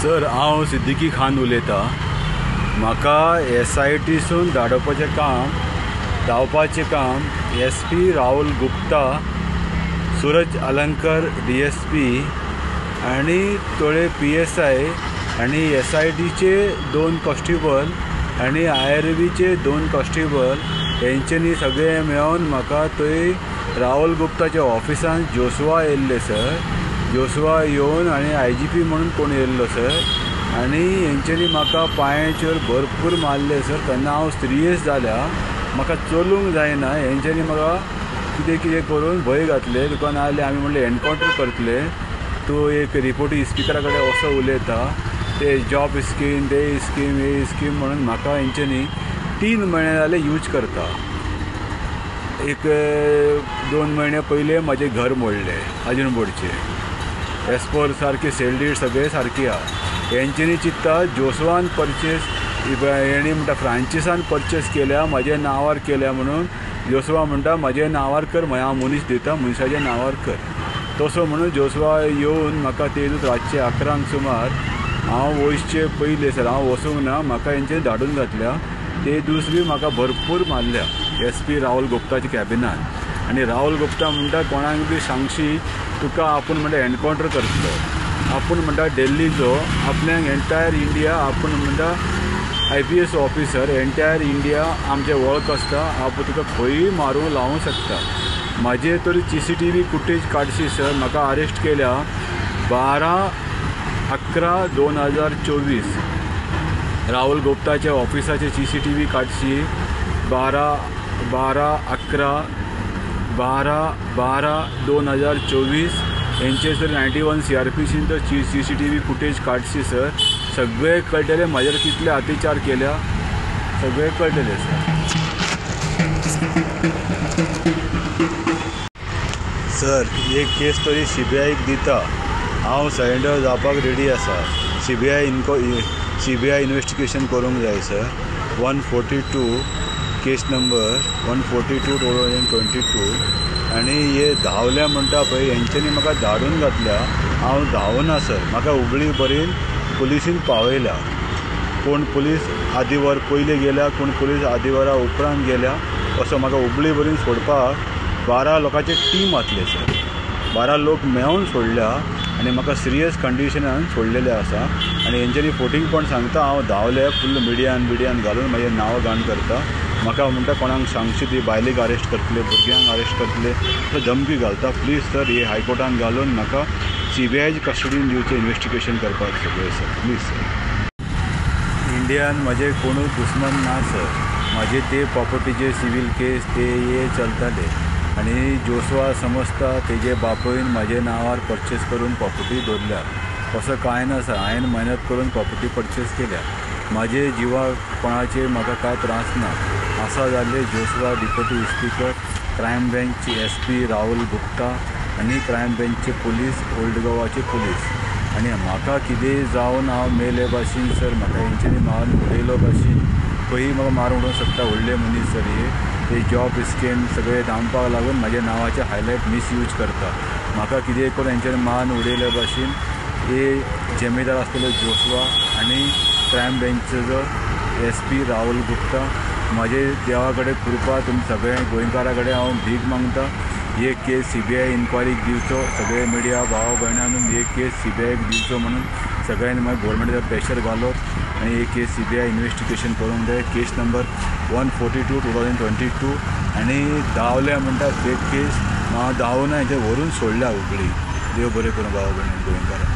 Sir हांव सिद्दीकी खान उलयतां। म्हाका SITसून धांवपाचें काम SP राहुल गुप्ता, सूरज अलंकर DSP आनी थोडे PSI आनी SITचे 2 कॉन्स्टेबल आनी IRBचे 2 कॉन्स्टेबल हेंच्यांनी सगळे मेळून म्हाका थंय राहुल गुप्ताच्या ऑफिसान जोशुआ येयल्ले सर। जोशुआ येवन आनी IGP म्हणून कोण येयल्लो सर आनी हेंच्यांनी म्हाका पांयाचेर भरपूर मारले सर। तेन्ना हांव सिरियस जाल्या, म्हाका चलूंक जायना। हेंच्यांनी म्हाका कितें करून भंय घातले, तुका नाजाल्यार आमी म्हणलें एनकावंटर करतले, तूं एक रिपोर्टी स्पिकरा कडेन असो उलयता, ते जॉब स्कीम ते स्कीम हे स्कीम म्हणून म्हाका हेंच्यांनी 3 म्हयने जाले यूज करता। एक 2 म्हयने पयले म्हाजें घर मोडलें आजून बोर्डचें, एस्पोर सारके सेल डीड सगळे सारके आहा। हेंच्यांनी चित्ता जोशुआन परचेस हेणी म्हणटा फ्रांचिसान परचेस केल्या, म्हाज्या नांवार केल्या म्हणून जोशुआ म्हणटा म्हाज्या नांवार कर, हांव मनीस दिता, मनिशाच्या नांवार कर। तसो म्हणून जोशुआ येवन म्हाका ते रातचे 11 सुमार, हांव वयचे पयले सर हांव वचूंक ना, म्हाका हेंच्यांनी धाडून घातल्या। ते दीस बी म्हाका भरपूर मारल्या SP राहुल गुप्ताच्या कॅबिनान। आनी राहुल गुप्ता म्हणटा कोणाक बी सांगशी तुका आपूण म्हणटा एनकावंटर करतलो, आपूण म्हणटा दिल्लीचो, आपल्याक एंटायर इंडिया आपूण म्हणटा IPS ऑफिसर, एंटायर इंडिया आमचें वळख आसता, आपूण तुका खंयी मारूंक लावूंक शकता। म्हाजे तरी CCTV फुटेज काडशी सर। म्हाका अरेस्ट केल्या 12/11/2024 राहुल गुप्ताच्या ऑफिसाचे CCTV काडशी 12/12/2024 हेंचे सर 91 CRPCन तो CCTV फुटेज काडशी सर। सगळे कळटले म्हाजेर कितले अत्याचार केल्या, सगळे कळटले सर। सर एक केस तरी CBIक दिता, हांव सरेंडर जावपाक रेडी आसा। CBI इन्वेस्टिगेशन करूंक जाय सर। 142 केस नंबर 142/2022 आनी हे धांवल्या म्हणटा पळय हेंच्यांनी म्हाका धाडून घातल्या, हांव धांवना सर। म्हाका हुबळी बरेन पुलिसीन पावयल्या, कोण पुलीस आदी वर पयले गेल्या, कोण पुलीस आदी वरा उपरांत गेल्या, असो म्हाका हुबळी बरेन सोडपाक 12 लोकांचे टीम आसले सर। 12 लोक मेळून सोडल्या आनी म्हाका सिरियस कंडिशनान सोडलेले आसा। आनी हेंच्यांनी 14 पण सांगता हांव धांवले, फुल्ल मिडियान घालून म्हाजें नांव घाण करता। म्हाका म्हणटा कोणाक सांगशी ती बायलेक अरेस्ट करतले, भुरग्यांक अरेस्ट करतले, धमकी घालता। प्लीज सर हे हायकोर्टान घालून म्हाका CBI कस्टडीन दिवचें, इन्वेस्टिगेशन करपाक सगळें सर, प्लीज सर। इंडियान म्हाजे कोणूच दुश्मन ना सर। म्हाजे ते प्रॉपर्टीचे सिवील केस ते हे चलताले आनी जोशुआ समजता तेजे बापूयन म्हाजे नांवार परचेस करून प्रॉपर्टी दवरल्या। असं कांय ना सर, हांवें मेहनत करून प्रॉपर्टी परचेस केल्या। म्हाजे जिवाक कोणाचे म्हाका कांय त्रास ना। आसा जाल्ले जोशुआ डिप्युटी स्पीकर, क्रायम ब्रँचचे SP राहुल गुप्ता आनी क्रायम ब्रँचचे पुलीस, ओल्ड गोवाचे पुलीस। आनी म्हाका कितें जावन हांव मेले भाशेन सर, म्हाका हेंच्यांनी मारून उडयलो भाशेन खंयी म्हाका मारून उडोवंक शकता व्हडले मनीस सर। हे जॉब स्कीम सगळे धांवपाक लागून म्हाज्या नांवाचे हायलायट मिसयूज करता। म्हाका कितें करून हेंच्यांनी मारून उडयले भाशेन हे जेमेदार आसलेलो जोशुआ आनी क्रायम ब्रँचचो SP राहुल गुप्ता, म्हाजे देवा कडेन कृपा तुमी सगळे गोंयकारा कडेन हांव भीक मागता। हे केस CBI इन्क्वायरीक दिवचो, सगळे मिडिया भावा भयणांनी हे केस CBIक दिवचो म्हणून सगळ्यांनी मागीर गोवोरमेंटाचेर प्रेशर घालप आनी हे केस CBI इन्वेस्टिगेशन करूंक जाय। केस नंबर 142/2022 आनी धांवल्या म्हणटा फेक केस, हांव धांवना, हेचे व्हरून सोडल्या हुबळी। देव बरें करूं भावा भयणांनी गोंयकारांक।